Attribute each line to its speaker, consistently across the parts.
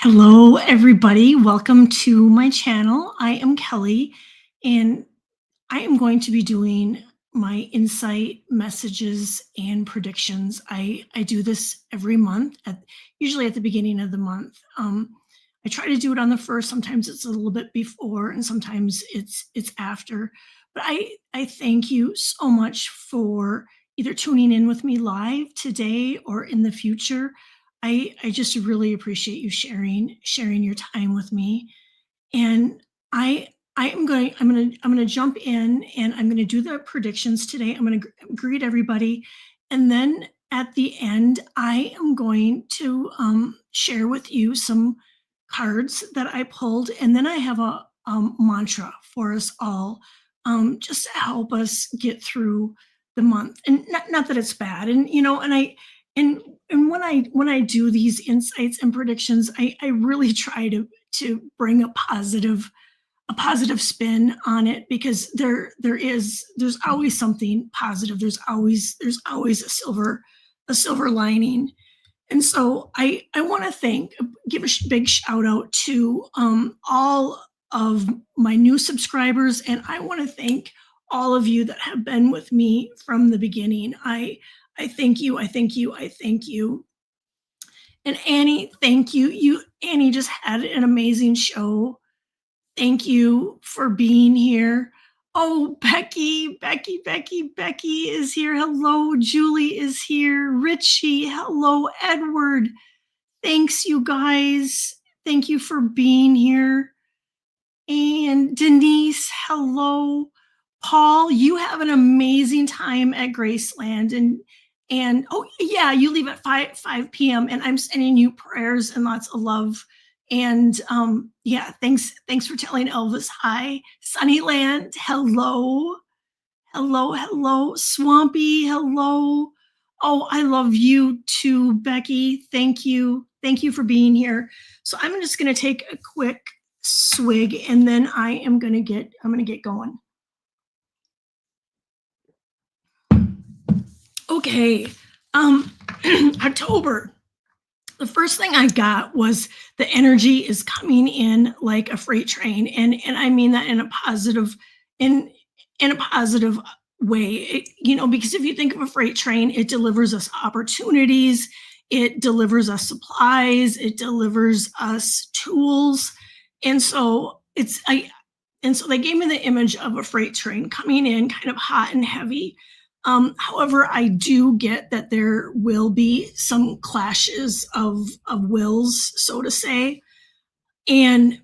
Speaker 1: Hello, everybody. Welcome to my channel. I am Kelly, and I am going to be doing my insight messages and predictions. I do this every month, usually at the beginning of the month. I try to do it on the first. Sometimes it's a little bit before, and sometimes it's after. But I thank you so much for either tuning in with me live today or in the future. I just really appreciate you sharing your time with me. And I'm going to jump in and I'm going to do the predictions today. I'm going to greet everybody, and then at the end I am going to share with you some cards that I pulled, and then I have a mantra for us all, just to help us get through the month. And not that it's bad, and and when I do these insights and predictions, I really try to bring a positive spin on it, because there's always something positive. There's always a silver lining. And so I want to give a big shout out to all of my new subscribers, and I want to thank all of you that have been with me from the beginning. I thank you. I thank you. I thank you. And Annie, thank you. Annie just had an amazing show. Thank you for being here. Oh, Becky is here. Hello, Julie is here. Richie, hello, Edward. Thanks, you guys. Thank you for being here. And Denise, hello. Paul, you have an amazing time at Graceland. And oh yeah, you leave at 5 p.m. and I'm sending you prayers and lots of love. And yeah, thanks for telling Elvis hi. Sunnyland, hello. Hello. Swampy, hello. Oh, I love you too, Becky. Thank you. Thank you for being here. So I'm just going to take a quick swig, and then I'm going to get going. Okay. October. The first thing I got was the energy is coming in like a freight train, and I mean that in a positive way. Because if you think of a freight train, it delivers us opportunities, it delivers us supplies, it delivers us tools. And so they gave me the image of a freight train coming in kind of hot and heavy. However, I do get that there will be some clashes of wills, so to say. And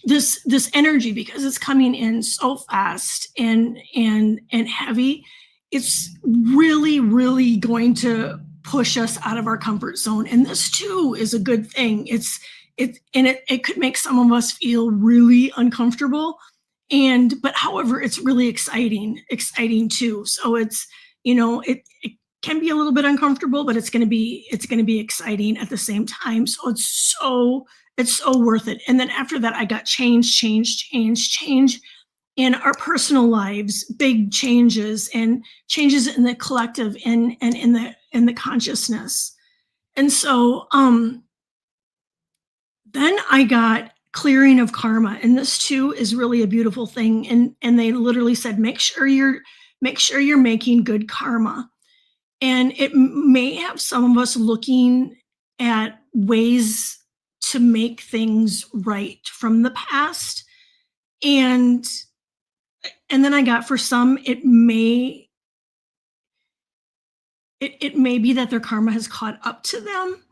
Speaker 1: this energy, because it's coming in so fast and heavy, it's really going to push us out of our comfort zone. And this too is a good thing. It could make some of us feel really uncomfortable. But however, it's really exciting too. So it can be a little bit uncomfortable, but it's going to be exciting at the same time. So it's so worth it. And then after that, I got change in our personal lives, big changes, and changes in the collective and in the consciousness. And so then I got clearing of karma, and this too is really a beautiful thing. And they literally said, make sure you're making good karma. And it may have some of us looking at ways to make things right from the past. And then I got, for some, it may be that their karma has caught up to them.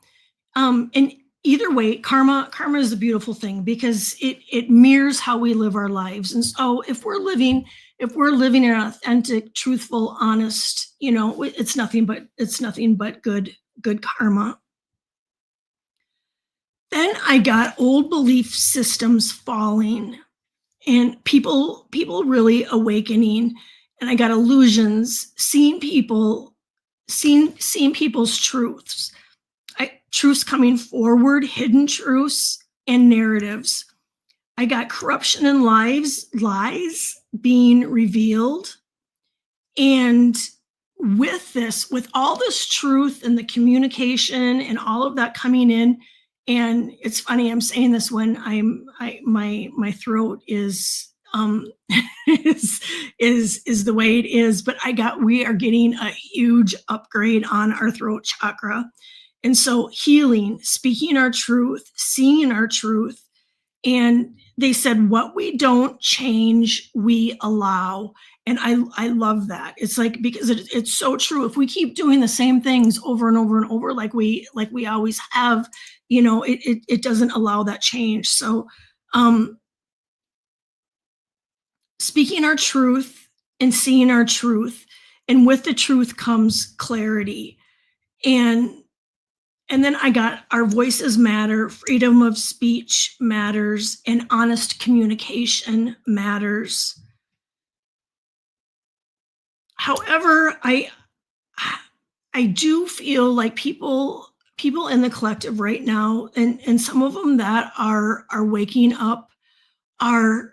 Speaker 1: And either way, karma is a beautiful thing, because it mirrors how we live our lives. And so if we're living an authentic, truthful, honest, it's nothing but good karma. Then I got old belief systems falling, and people really awakening. And I got illusions, seeing people's truths. Truths coming forward, hidden truths, and narratives. I got corruption and lies being revealed. And with all this truth and the communication and all of that coming in, And it's funny, I'm saying this when my throat is is is the way it is, but we are getting a huge upgrade on our throat chakra. And so healing, speaking our truth, seeing our truth, and they said what we don't change we allow. And I love that. It's like, because it's so true. If we keep doing the same things over and over and over like we always have, it doesn't allow that change. So um speaking our truth and seeing our truth, and with the truth comes clarity. And and then I got our voices matter, freedom of speech matters, and honest communication matters. However, I do feel like people in the collective right now, and some of them that are waking up, are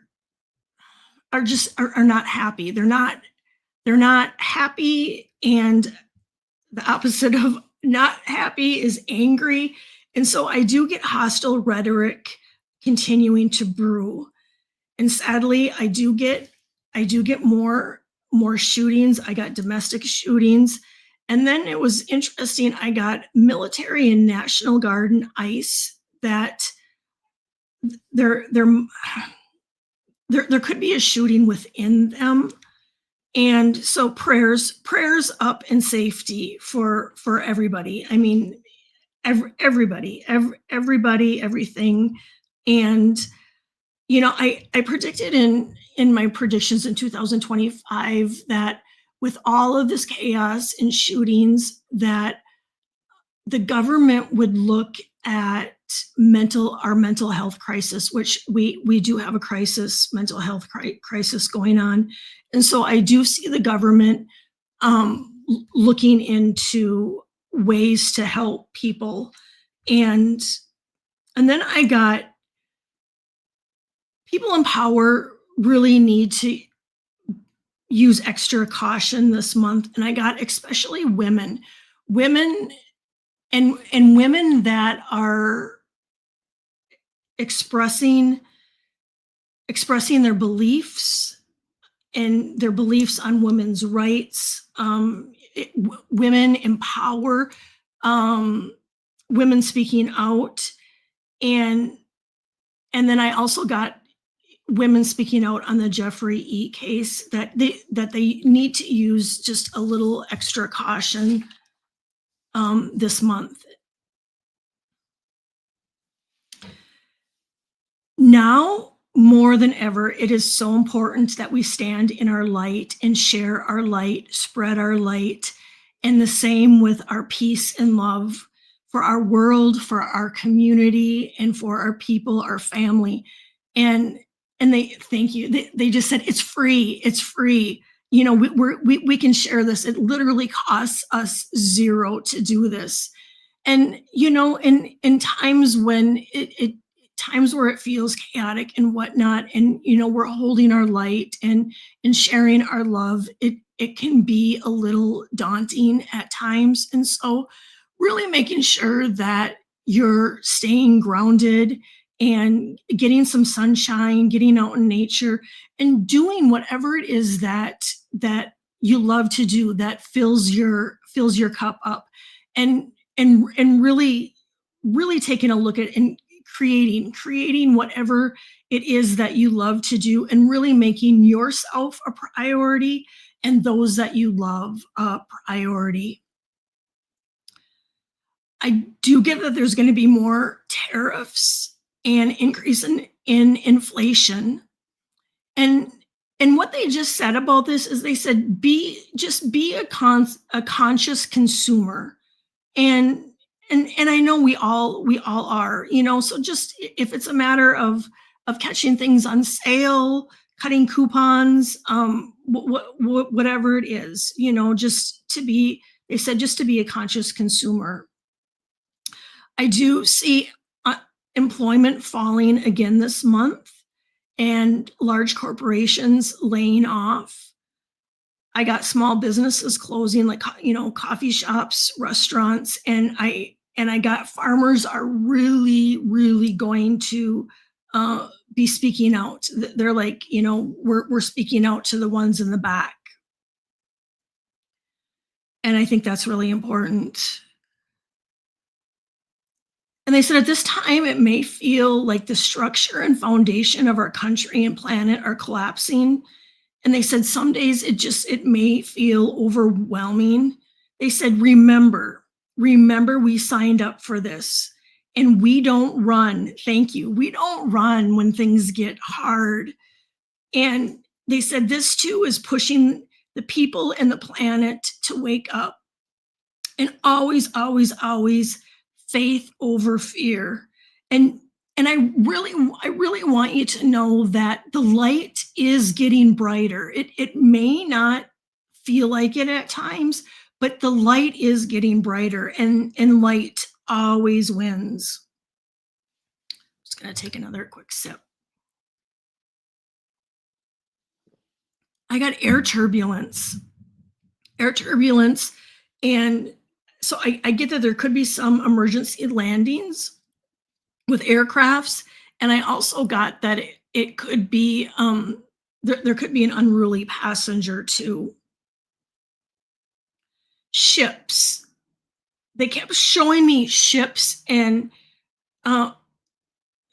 Speaker 1: are not happy. They're not happy, and the opposite of not happy is angry. And so I do get hostile rhetoric continuing to brew. And sadly, I do get more shootings. I got domestic shootings. And then it was interesting. I got military and National Guard and ICE that there there there could be a shooting within them. And so prayers up and safety for everybody. I mean, everybody, everything. And I predicted in my predictions in 2025 that with all of this chaos and shootings, that the government would look at our mental health crisis, which we do have a crisis, mental health crisis going on. And so I do see the government looking into ways to help people. And and then I got, people in power really need to use extra caution this month. And I got especially women and women that are expressing their beliefs, and their beliefs on women's rights. Women empower, women speaking out. And and then I also got women speaking out on the Jeffrey E case, that they need to use just a little extra caution this month. Now more than ever, it is so important that we stand in our light and share our light, spread our light, and the same with our peace and love for our world, for our community, and for our people, our family. And they thank you. They just said it's free. It's free. We can share this. It literally costs us zero to do this. And in times when it times where it feels chaotic and whatnot, and we're holding our light and sharing our love, it can be a little daunting at times. And so really making sure that you're staying grounded and getting some sunshine, getting out in nature, and doing whatever it is that you love to do, that fills your cup up. And really taking a look at, and creating whatever it is that you love to do, and really making yourself a priority, and those that you love a priority. I do get that there's going to be more tariffs and increase in inflation. And what they just said about this is, they said, be a conscious consumer. And I know we all are, so just if it's a matter of catching things on sale, cutting coupons, whatever it is, just to be, they said, just to be a conscious consumer. I do see employment falling again this month, and large corporations laying off. I got small businesses closing, like coffee shops, restaurants, and I got farmers are really, really going to be speaking out. They're like, we're speaking out to the ones in the back. And I think that's really important. And they said at this time, it may feel like the structure and foundation of our country and planet are collapsing. And they said some days it may feel overwhelming. They said, remember we signed up for this and we don't run. Thank you. We don't run when things get hard. And they said this too is pushing the people and the planet to wake up and always, always, always faith over fear. And I really want you to know that the light is getting brighter. It may not feel like it at times, but the light is getting brighter, and light always wins. Just gonna take another quick sip. I got air turbulence, and so I get that there could be some emergency landings with aircrafts, and I also got that it could be there could be an unruly passenger too. Ships. They kept showing me ships and uh,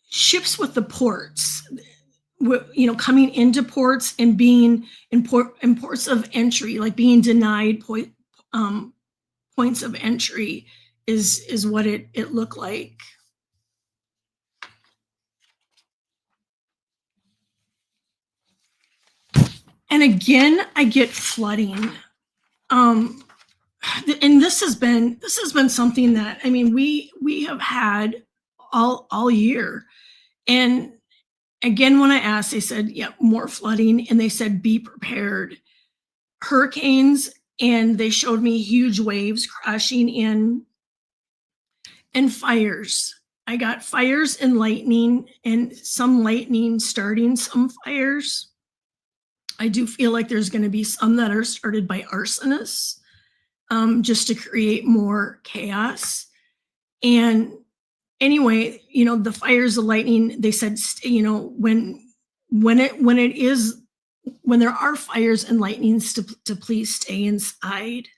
Speaker 1: ships with the ports, coming into ports and being in ports of entry, like being denied points of entry is what it looked like. And again, I get flooding. Um, and this has been something that I mean we have had all year. And again, when I asked, they said, yeah, more flooding, and they said be prepared. Hurricanes, and they showed me huge waves crashing in and fires. I got fires and lightning, and some lightning starting some fires. I do feel like there's going to be some that are started by arsonists, just to create more chaos. And anyway, the fires, the lightning, they said, when there are fires and lightnings, to please stay inside.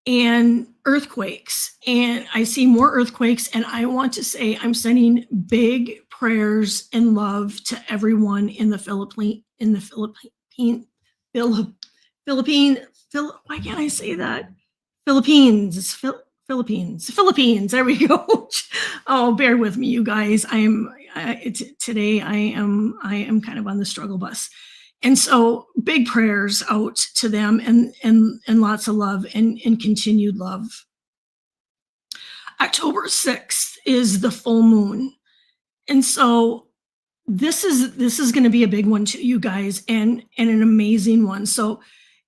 Speaker 1: And earthquakes, and I see more earthquakes, and I want to say I'm sending big prayers and love to everyone in the Philippine, Philippine, why can't I say that? Philippines, Philippines. There we go. Oh, bear with me, you guys. Today. I am kind of on the struggle bus, and so big prayers out to them, and lots of love and continued love. October 6th is the full moon, and so this is going to be a big one to you guys, and an amazing one. So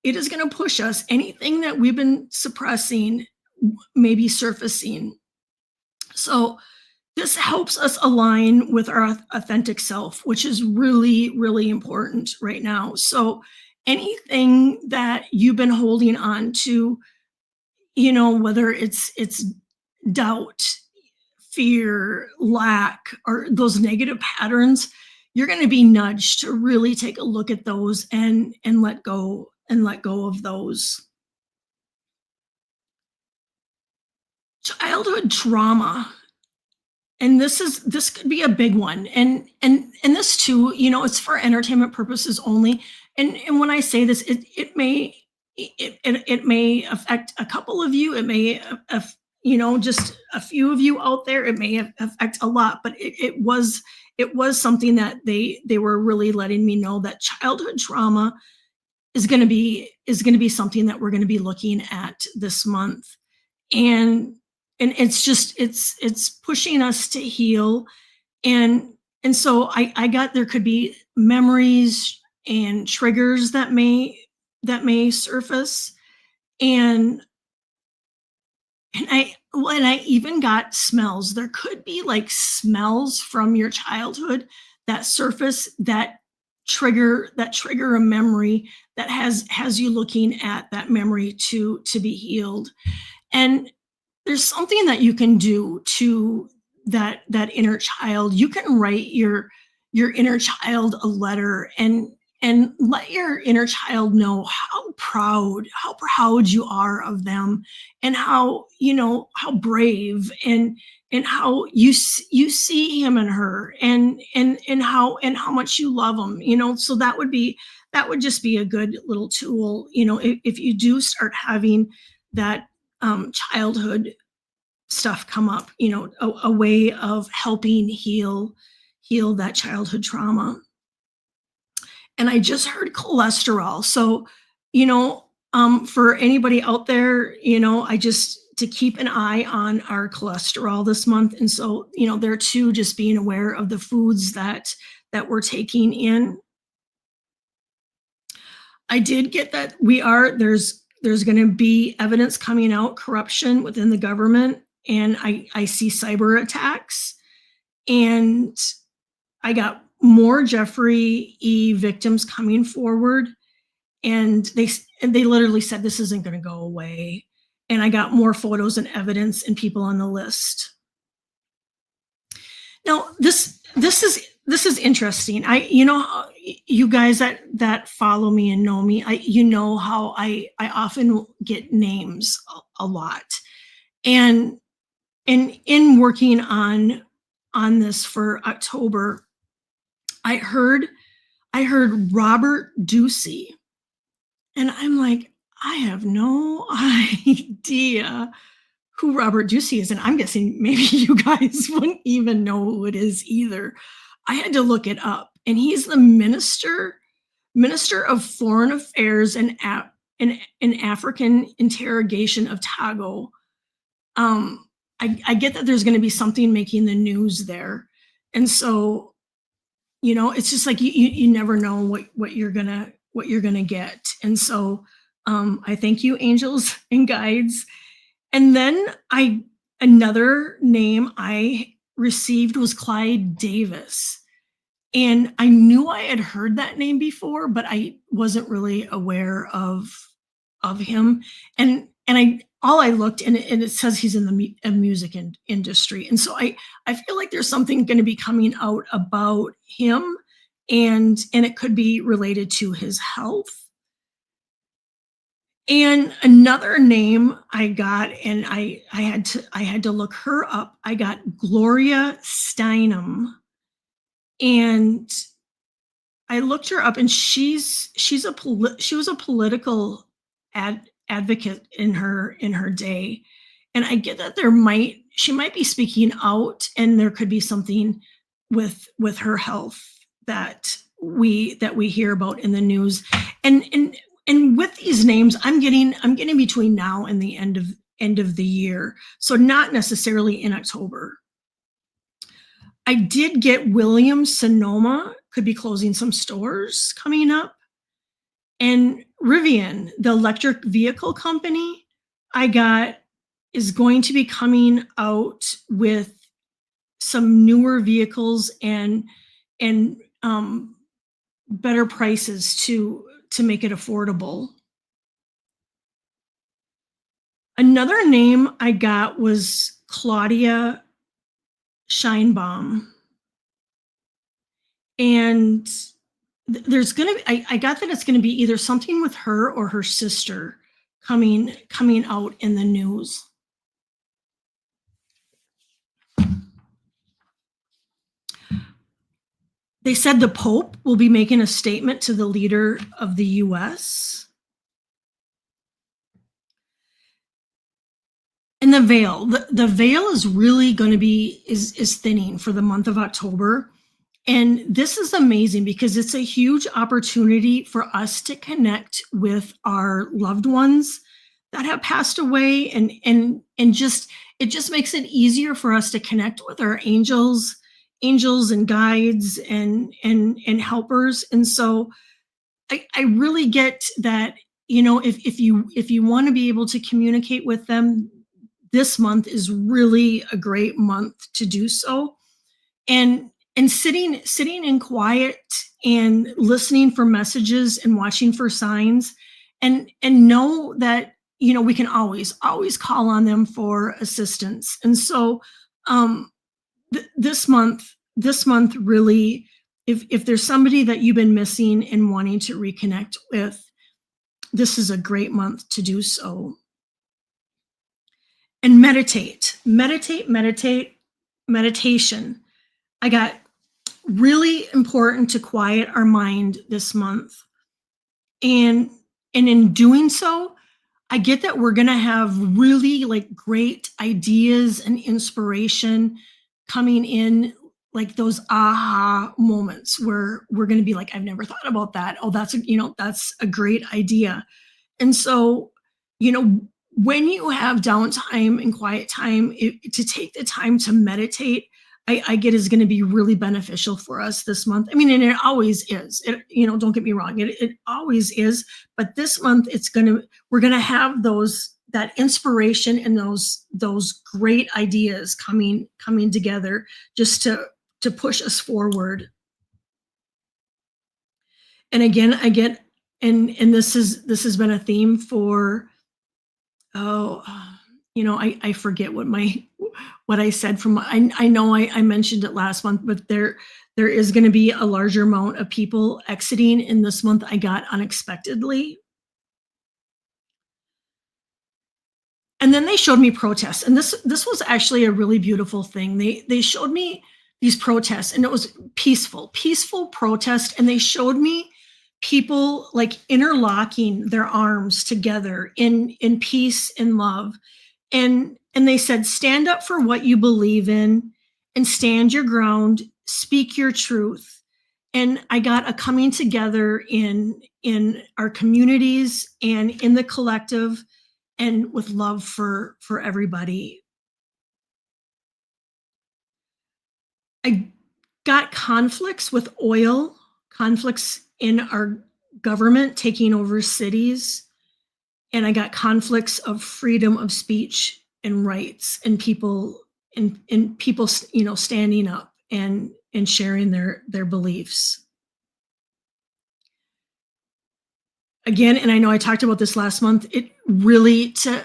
Speaker 1: it is going to push us. Anything that we've been suppressing may be surfacing. So this helps us align with our authentic self, which is really, really important right now. So anything that you've been holding on to, whether it's doubt, fear, lack, or those negative patterns, you're going to be nudged to really take a look at those and let go of those. Childhood trauma, and this could be a big one, and this too, it's for entertainment purposes only. And when I say this, it may affect a couple of you. It may just a few of you out there. It may affect a lot, but it was something that they were really letting me know that childhood trauma is going to be something that we're going to be looking at this month. And it's just it's pushing us to heal. And so I got there could be memories and triggers that may surface. And and i when i even got smells. There could be like smells from your childhood that surface, that trigger a memory that has you looking at that memory to be healed. And there's something that you can do to that inner child. You can write your inner child a letter and let your inner child know how proud you are of them, and how, how brave, and how you see him and her, and how much you love them, so that would just be a good little tool, if you do start having that childhood stuff come up, a way of helping heal that childhood trauma. And I just heard cholesterol. So, for anybody out there, I just to keep an eye on our cholesterol this month. And so, there too, just being aware of the foods that we're taking in. I did get that there's going to be evidence coming out, corruption within the government, and I see cyber attacks, and I got more Jeffrey E. victims coming forward, and they literally said this isn't going to go away, and I got more photos and evidence and people on the list. Now, this is interesting. You guys that follow me and know me, how I often get names a lot, and in working on this for October, I heard Robert Ducey, and I'm like, I have no idea who Robert Ducey is, and I'm guessing maybe you guys wouldn't even know who it is either. I had to look it up, and he's the minister of Foreign Affairs in African interrogation of Togo. I get that there's going to be something making the news there, and so it's just like you never know what you're gonna get, and so I thank you, angels and guides. And then another name I received was Clyde Davis. And I knew I had heard that name before, but I wasn't really aware of him. And I looked, and it says he's in the music industry. And so I feel like there's something going to be coming out about him, and it could be related to his health. And another name I got, and I had to look her up. I got Gloria Steinem, and I looked her up, and she was a political advocate in her day, and I get that she might be speaking out, and there could be something with her health that we hear about in the news, and with these names, I'm getting between now and the end of the year, so not necessarily in October. I did get Williams Sonoma could be closing some stores coming up, and Rivian, the electric vehicle company, I got is going to be coming out with some newer vehicles and better prices to make it affordable. Another name I got was Claudia Scheinbaum. And there's gonna be, I got that it's gonna be either something with her or her sister coming out in the news. They said the Pope will be making a statement to the leader of the US. And the veil, the veil is really going to be is thinning for the month of October. And this is amazing because it's a huge opportunity for us to connect with our loved ones that have passed away, and just it just makes it easier for us to connect with our angels and guides and helpers. And so I really get that, if you want to be able to communicate with them, this month is really a great month to do so. And sitting in quiet and listening for messages and watching for signs, and know that we can always call on them for assistance. And so, um, this month really, if there's somebody that you've been missing and wanting to reconnect with, this is a great month to do so. And meditation. I got really important to quiet our mind this month. And in doing so, I get that we're going to have really like great ideas and inspiration coming in, like those aha moments where we're going to be like, I've never thought about that. Oh, that's a great idea. And so, you know, when you have downtime and quiet time, to take the time to meditate, I get is going to be really beneficial for us this month. I mean, and it always is. Don't get me wrong, it always is. But this month, we're gonna have that inspiration and those great ideas coming together just to push us forward. And again, I get, and this has been a theme for, oh, I forget what I said from, I know I mentioned it last month, but there is going to be a larger amount of people exiting in this month. I got unexpectedly. And then they showed me protests, and this was actually a really beautiful thing. They showed me these protests, and it was peaceful protest, and they showed me people like interlocking their arms together in peace and love. And they said, stand up for what you believe in and stand your ground, speak your truth. And I got a coming together in our communities and in the collective, and with love for everybody. I got conflicts with oil, conflicts in our government taking over cities, and I got conflicts of freedom of speech and rights, and people standing up and sharing their beliefs. Again, and I know I talked about this last month, it really to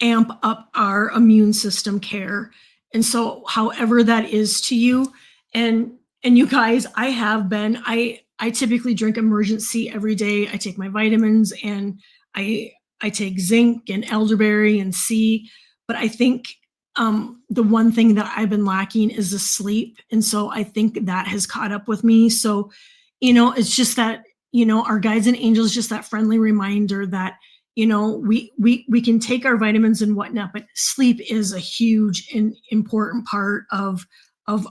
Speaker 1: amp up our immune system care. And so however that is to you, and you guys, I typically drink emergency every day. I take my vitamins, and I take zinc and elderberry and C. But I think the one thing that I've been lacking is the sleep. And so I think that has caught up with me. So, it's just that, our guides and angels, just that friendly reminder that, we can take our vitamins and whatnot, but sleep is a huge and important part of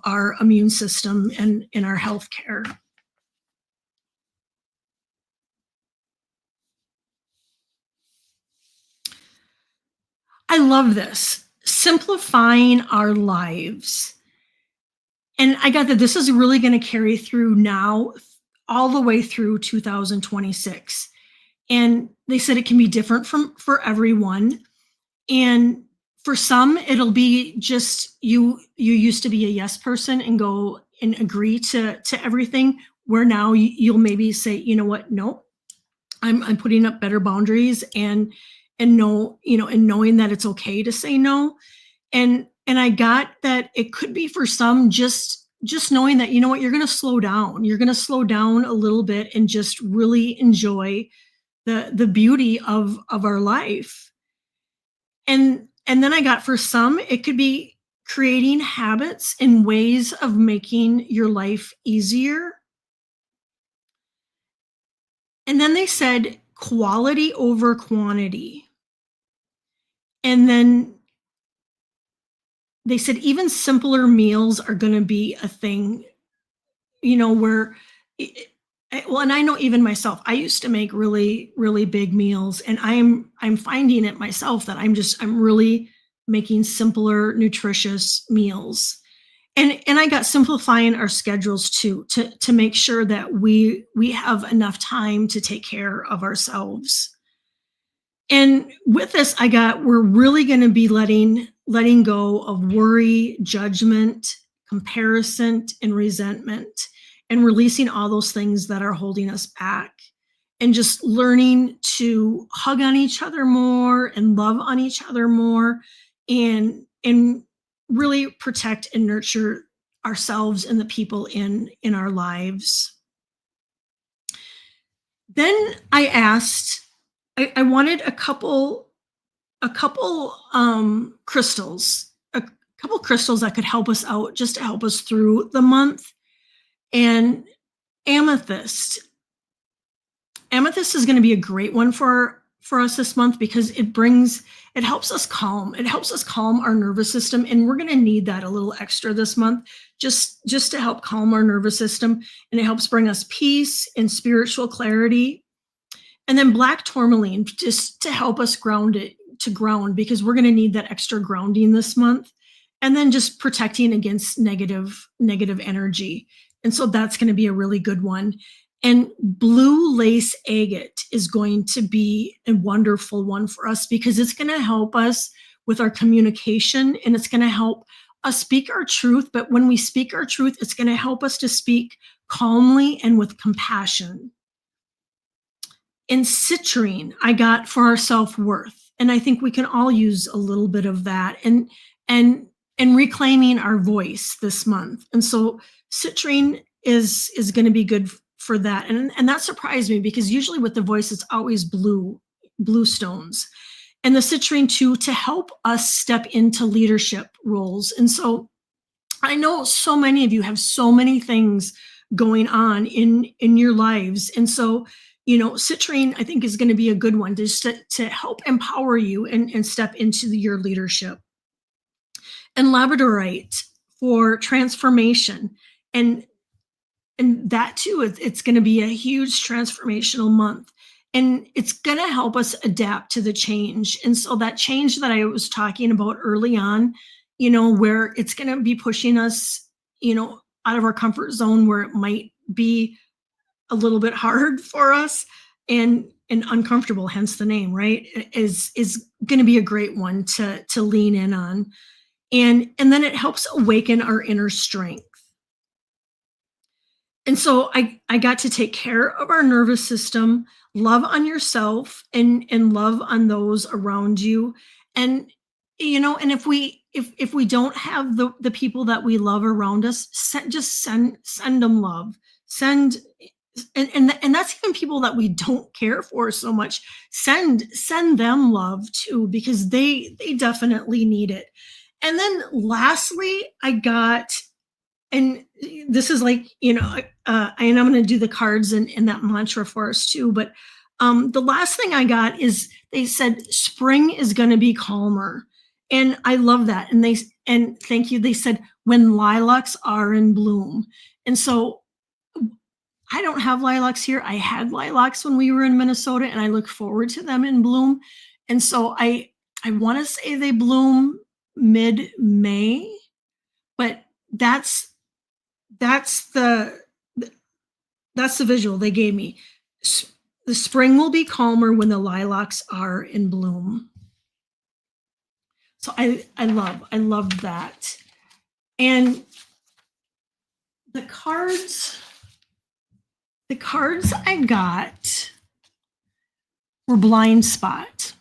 Speaker 1: our immune system and in our health care. I love this. Simplifying our lives. And I got that this is really going to carry through now, all the way through 2026. And they said it can be different for everyone. And for some, it'll be just you used to be a yes person and go and agree to everything, where now you'll maybe say, you know what, no, I'm putting up better boundaries, and know, and knowing that it's okay to say no. And I got that it could be for some, just knowing that, what, you're going to slow down. You're going to slow down a little bit and just really enjoy the beauty of our life. And then I got, for some, it could be creating habits and ways of making your life easier. And then they said quality over quantity. And then they said even simpler meals are going to be a thing, where well, and I know even myself, I used to make really, really big meals, and I'm finding it myself that I'm really making simpler, nutritious meals. And I got simplifying our schedules too, to make sure that we have enough time to take care of ourselves. And with this, we're really going to be letting go of worry, judgment, comparison, and resentment, and releasing all those things that are holding us back. and just learning to hug on each other more and love on each other more, and really protect and nurture ourselves and the people in our lives. Then I asked, I wanted a couple crystals, a couple crystals that could help us out, just to help us through the month. And amethyst amethyst is going to be a great one for us this month, because it helps us calm our nervous system, and we're going to need that a little extra this month, just to help calm our nervous system. And it helps bring us peace and spiritual clarity. And then black tourmaline, just to help us ground, because we're going to need that extra grounding this month. And then just protecting against negative energy. And so that's going to be a really good one. And blue lace agate is going to be a wonderful one for us, because it's going to help us with our communication, and it's going to help us speak our truth. But when we speak our truth, it's going to help us to speak calmly and with compassion. And citrine I got for our self-worth. And I think we can all use a little bit of that, and and reclaiming our voice this month. And so citrine is going to be good for that. And that surprised me, because usually with the voice it's always blue stones. And the citrine too, to help us step into leadership roles. And so I know so many of you have so many things going on in your lives. And so, citrine I think is going to be a good one, to help empower you and step into your leadership. And labradorite for transformation. And that too, it's going to be a huge transformational month, and it's going to help us adapt to the change. And so that change that I was talking about early on, where it's going to be pushing us, out of our comfort zone, where it might be a little bit hard for us, and uncomfortable, hence the name, right? Is going to be a great one to lean in on. And then it helps awaken our inner strength. And so I got to take care of our nervous system, love on yourself, and love on those around you. And and if we don't have the people that we love around us, just send them love. Send and that's even people that we don't care for so much. Send them love too, because they definitely need it. And then lastly, I got, and this is like, and I'm going to do the cards and that mantra for us too. But the last thing I got is, they said spring is going to be calmer. And I love that. And thank you. They said when lilacs are in bloom. And so I don't have lilacs here. I had lilacs when we were in Minnesota, and I look forward to them in bloom. And so I want to say they bloom mid-May, but that's the that's the visual they gave me. The spring will be calmer when the lilacs are in bloom. So I love that. And the cards I got were blind spot.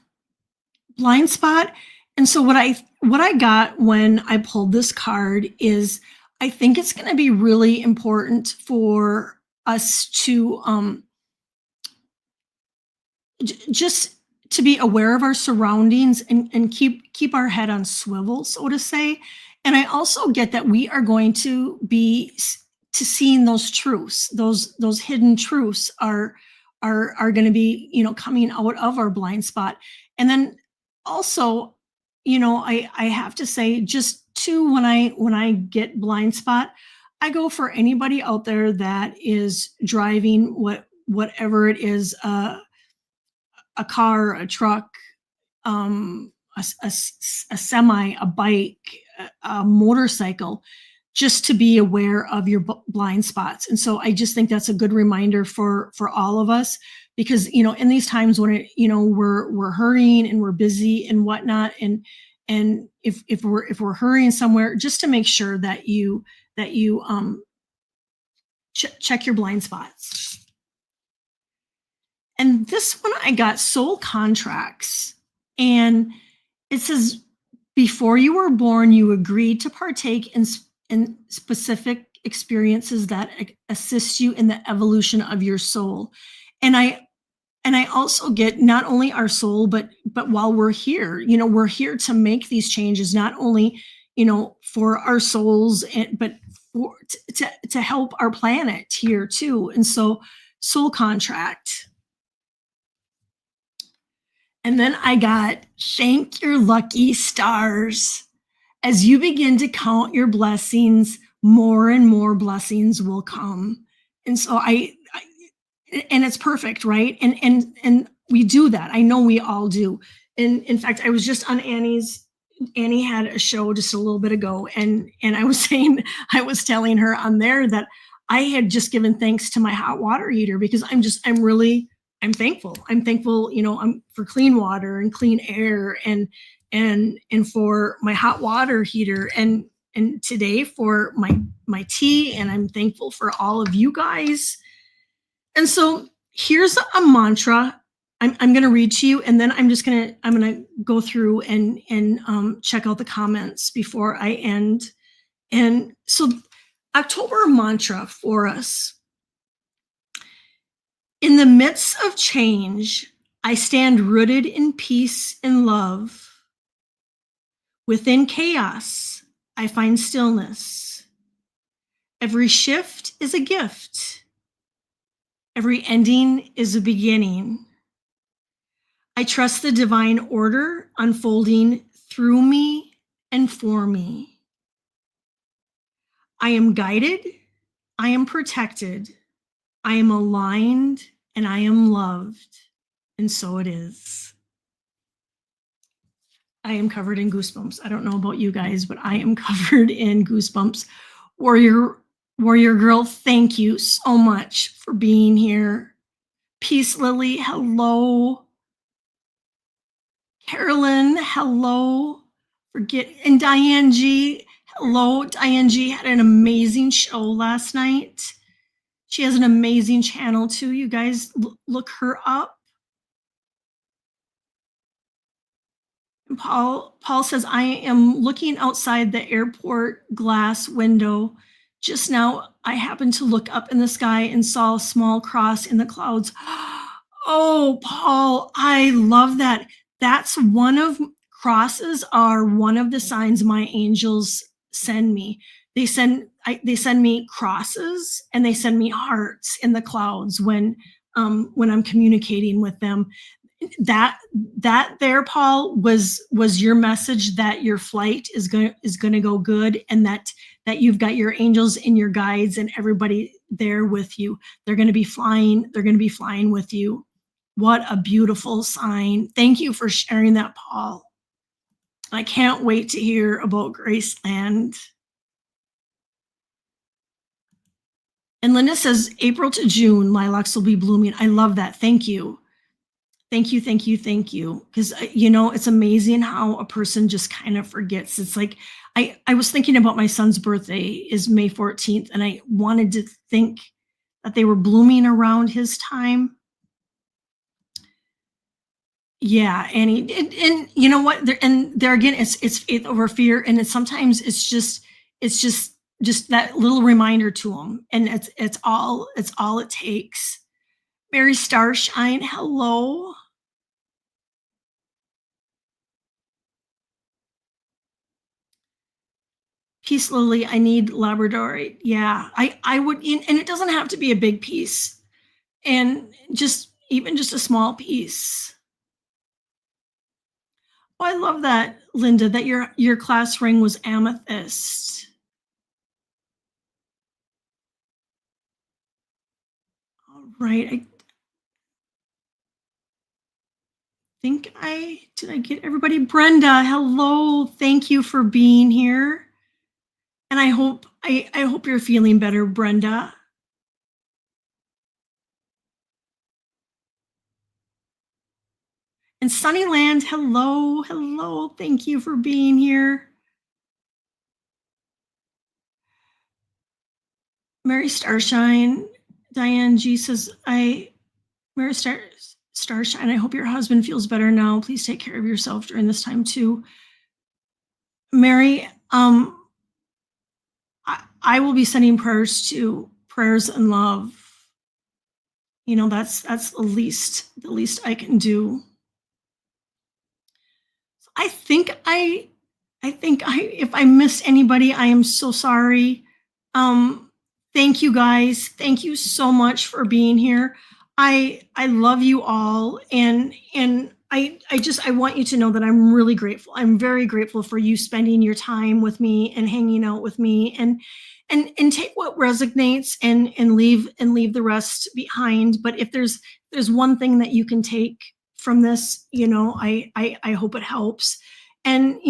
Speaker 1: And so what I got when I pulled this card is, I think it's going to be really important for us to just to be aware of our surroundings, and keep our head on swivel, so to say. And I also get that we are going to be to seeing those truths, those hidden truths are going to be, coming out of our blind spot. And then also, I have to say, just too, when I get blind spot, I go for anybody out there that is driving whatever it is, a car, a truck, a semi, a bike, a motorcycle, just to be aware of your blind spots. And so I just think that's a good reminder for all of us, because in these times when we're hurrying and we're busy and whatnot, and if we're hurrying somewhere, just to make sure that you check your blind spots. And this one I got soul contracts. And it says, before you were born, you agreed to partake in specific experiences that assist you in the evolution of your soul. And I also get not only our soul, but while we're here, we're here to make these changes, not only, for our souls, but to help our planet here too. And so, soul contract. And then I got thank your lucky stars. As you begin to count your blessings, more and more blessings will come. And so and it's perfect, right? And we do that. I know we all do. And in fact, I was just on Annie had a show just a little bit ago, and I was saying, I was telling her on there that I had just given thanks to my hot water heater, because I'm thankful. I'm thankful, I'm for clean water and clean air, and for my hot water heater, and today for my tea, and I'm thankful for all of you guys. And so here's a mantra I'm going to read to you, and then I'm going to go through and check out the comments before I end. And so, October mantra for us: in the midst of change, I stand rooted in peace and love. Within chaos, I find stillness. Every shift is a gift. Every ending is a beginning. I trust the divine order unfolding through me and for me. I am guided, I am protected, I am aligned, and I am loved. And so it is. I am covered in goosebumps. I don't know about you guys, but I am covered in goosebumps. Warrior girl, thank you so much for being here. Peace Lily, hello. Carolyn, hello. And Diane G, hello. Diane G had an amazing show last night. She has an amazing channel too. You guys look her up. And Paul says, I am looking outside the airport glass window. Just now, I happened to look up in the sky and saw a small cross in the clouds. Oh, Paul, I love that. That's crosses are one of the signs my angels send me. They send me crosses, and they send me hearts in the clouds when I'm communicating with them. That there, Paul, was your message that your flight is going to go good, and that you've got your angels and your guides and everybody there with you. They're going to be flying with you. What a beautiful sign. Thank you for sharing that, Paul. I can't wait to hear about Graceland. And Linda says, April to June, lilacs will be blooming. I love that. Thank you. Thank you, thank you, thank you. Because, it's amazing how a person just kind of forgets. It's like, I was thinking about my son's birthday is May 14th, and I wanted to think that they were blooming around his time. Yeah, and you know what? There again, it's faith over fear, and sometimes it's just that little reminder to them, and it's all it takes. Mary Starshine, hello. Peace Lily, I need Labradorite. Yeah, I would, and it doesn't have to be a big piece, and even just a small piece. Oh, I love that, Linda, that your class ring was amethyst. All right, I think did I get everybody? Brenda, hello. Thank you for being here. And I hope you're feeling better, Brenda. And Sunnyland, hello, hello. Thank you for being here. Mary Starshine, Diane G says, Mary Starshine, I hope your husband feels better now. Please take care of yourself during this time too. Mary, I will be sending prayers and love. That's the least I can do. I think if I missed anybody, I am so sorry. Um, Thank you guys. Thank you so much for being here. I love you all, and I want you to know that I'm really grateful. I'm very grateful for you spending your time with me and hanging out with me, and take what resonates and leave the rest behind. But if there's one thing that you can take from this, I hope it helps. And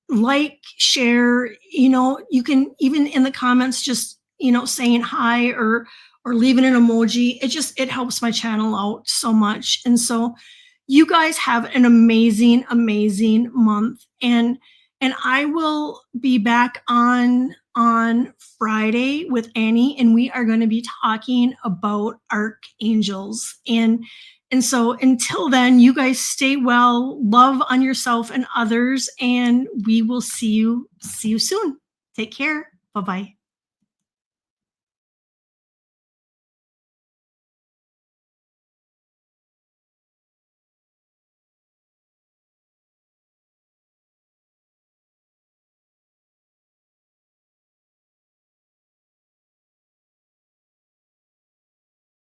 Speaker 1: like, share, you can even in the comments just saying hi, or leaving an emoji. It helps my channel out so much. And so you guys have an amazing month, and I will be back on Friday with Annie, and we are going to be talking about archangels. And so until then, you guys stay well, love on yourself and others, and we will see you soon. Take care. Bye-bye.